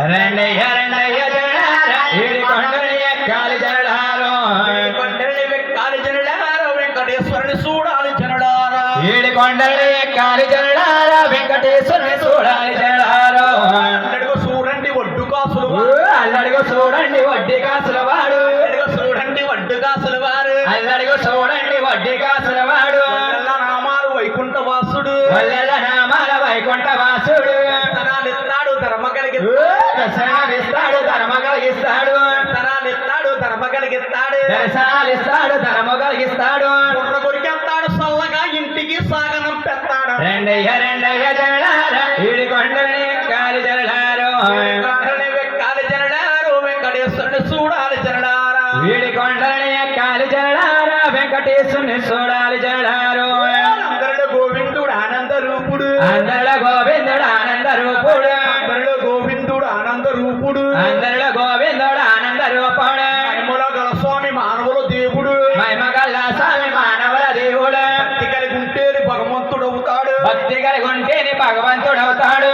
రెండయ్య రెండయ్య జడారా ఏడు కొండలు ఎక్కాలి జడారో కొండలు ఎక్కాలి జడారో వెంకటేశ్వరుని చూడాలి జడారా ఏడు కొండలు ఎక్కాలి జడారా వెంకటేశ్వరుని చూడాలి జడారో అల్లడిగో చూడండి ఒడ్డు కాసులు అల్లడిగో చూడండి వడ్డీ కాసుల వాడు చూడండి వడ్డు కాసుల వారు అల్లడిగో చూడండి వడ్డీ కాసుల వాడు నామాలు వైకుంఠ వాసుడు వల్లెల నామాల వైకుంఠ వాసుడు దర్శనాలిస్తాడు ధర్మ దర్శనాలిస్తాడు ధర్మ కలిగిస్తాడు దర్శనాలిస్తాడు ధర్మ కలిగిస్తాడు దర్శనాలిస్తాడు ధర్మ కలిగిస్తాడు బుర్ర కొరికేస్తాడు చల్లగా ఇంటికి సాగనం పెడతాడు రెండయ్య రెండయ్య జడారా ఏడు కొండల్ని ఎక్కాలి జడారో ఎక్కాలి జడారో వెంకటేశ్వరుని చూడాలి జడారా ఏడు కొండల్ని ఎక్కాలి జడారా వెంకటేశ్వరుని చూడాలి జడారో అందరిలో గోవిందుడు ఆనంద రూపుడు అందరిలో గోవిందుడు ఆనంద రూపుడు అందరిలో గోవిందుడు ఆనంద రూపుడు అందరిలో గోవిందుడు ఆనంద రూపుడు మహిమల గల స్వామి మానవుల దేవుడు మహిమగల స్వామి మానవుల దేవుడు భక్తి కలిగి ఉంటేని భగవంతుడు అవుతాడు భక్తి కలిగి ఉంటేని భగవంతుడు అవుతాడు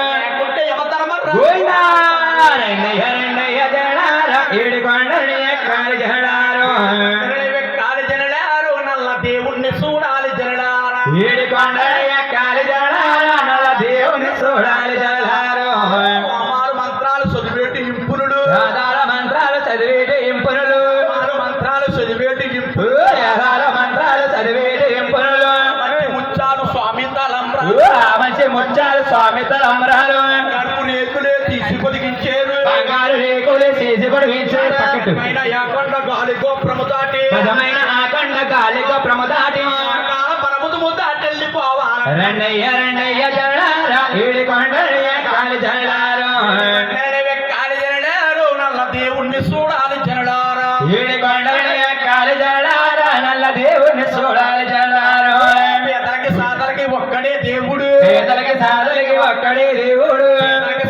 రెండయ్య రెండయ్య జడారా ఏడు కొండల్ని ఎక్కాలి జడారో ఎక్కాలి జడారో నల్ల దేవుణ్ణి చూడాలి జడారా ఏడు కొండల్ని ఎక్కాలి జడారా నల్ల దేవుణ్ణి చూడాలి జడారో మంత్రాలు చదివేటి ఇంపునుడు వేదాల మంత్రాలు చదివేటి ఇంపునులు మంత్రాలు చదివేటి ఇంపు వేదాల మంత్రాలు చదివేటి ఇంపునులు ముచ్చాలు స్వామి తలంబ్రాలు మంచి ముచ్చాలు స్వామి తలంబ్రాలు కడుపు రేకులే తీసి పొదిగించారు బంగారు రేకులే తీసి పొదిగించారు పక్కన యాకొండ గాలి గోప్రము దాటి నిజమైన ఆకొండ గాలి గోప్రము దాటి పరముదు దాటెళ్ళిపోవాలి రెండయ్య రెండయ్య జడారా ఏడు కొండలు ఎక్కాలి జడారో ఎక్కాలి జడారో నల్ల దేవుణ్ణి చూడాలి జడారా ఏడు కొండలు ఎక్కాలి జడారా నల్ల దేవుణ్ణి చూడాలి జడారో పేదలకి సాదలకి ఒక్కడే దేవుడు పేదలకి సాదలకి ఒక్కడే దేవుడు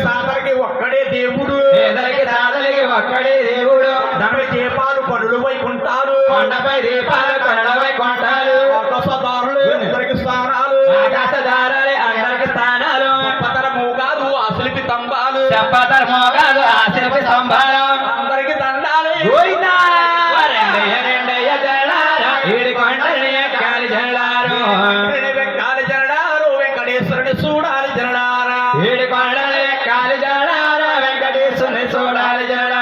సాదలకి ఒక్కడే దేవుడు పేదలకి సాదలకి ఒక్కడే దేవుడు దాని దీపాలు పనులు వైకుంటారు కొండపై దీపాలు పనులు వైకుంటారు ఆకాశదారులు అందరికి స్థానాలు ఆకాశదారులు అందరికి స్థానాలు చెప్పతర మోగాదు ఆశలిపి స్తంభాలు చెప్పతర మోగాదు ఆశలిపి స్తంభాలు అందరికి దండాలు రెండయ్య రెండయ్య జడారా ఏడు కొండల్ని ఎక్కాలి జడారో ఎక్కాలి జడారో వెంకటేశ్వరుని చూడాలి జడారా ఏడు కొండల్ని ఎక్కాలి జడారా వెంకటేశ్వరుని చూడాలి జడారా